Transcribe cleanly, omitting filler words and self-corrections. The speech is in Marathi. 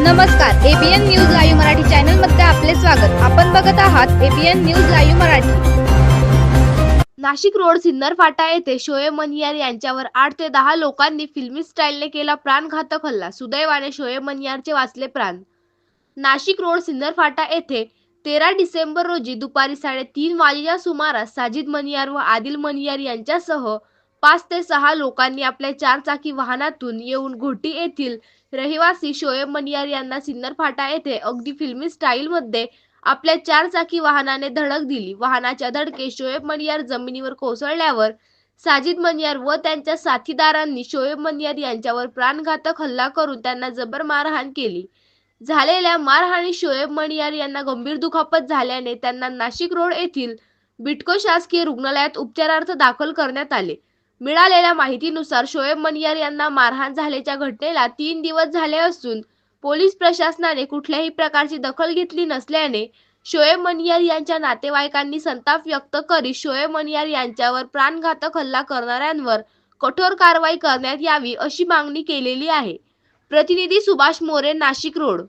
नमस्कार, ABN news live Marathi channel मध्ये आपले स्वागत. आपण बघत आहात ABN news live Marathi. Nashik road Sinnar फाटा येथे शोएब मनियार यांच्यावर 8 ते 10 लोकांनी फिल्मी स्टाईलने केला प्राणघातक हल्ला. सुदैवाने शोएब मनियारचे वाचले प्राण. नाशिक रोड सिन्नर फाटा येथे 13 डिसेंबर रोजी दुपारी 3:30 वाजेच्या सुमारास साजिद मनियार व आदिल मनियार यांच्यासह 5 ते 6 लोकांनी आपल्या चारचाकी वाहनातून येऊन घोटी येथील रहिवासी शोएब मनियार यांना सिन्नर फाटा येथे अगदी फिल्मी स्टाईलमध्ये आपल्या चारचाकी वाहनाने धडक दिली. वाहनाच्या धडकेत शोएब मनियार जमिनीवर कोसळल्यावर साजिद मनियार व त्यांच्या साथीदारांनी शोएब मनियार यांच्यावर प्राणघातक हल्ला करून त्यांना जबर मारहाण केली. झालेल्या मारहाणीत शोएब मनियार यांना गंभीर दुखापत झाल्याने त्यांना नाशिक रोड येथील बिटको शासकीय रुग्णालयात उपचारार्थ दाखल करण्यात आले. मिळालेल्या माहितीनुसार शोएब मनियार यांना मारहाण झाल्याच्या घटनेला 3 दिवस झाले असून पोलीस प्रशासनाने कुठल्याही प्रकारची दखल घेतली नसल्याने शोएब मनियार यांच्या नातेवाईकांनी संताप व्यक्त करीत शोएब मनियार यांच्यावर प्राणघातक हल्ला करणाऱ्यांवर कठोर कारवाई करण्यात यावी अशी मागणी केलेली आहे. प्रतिनिधी सुभाष मोरे, नाशिक रोड.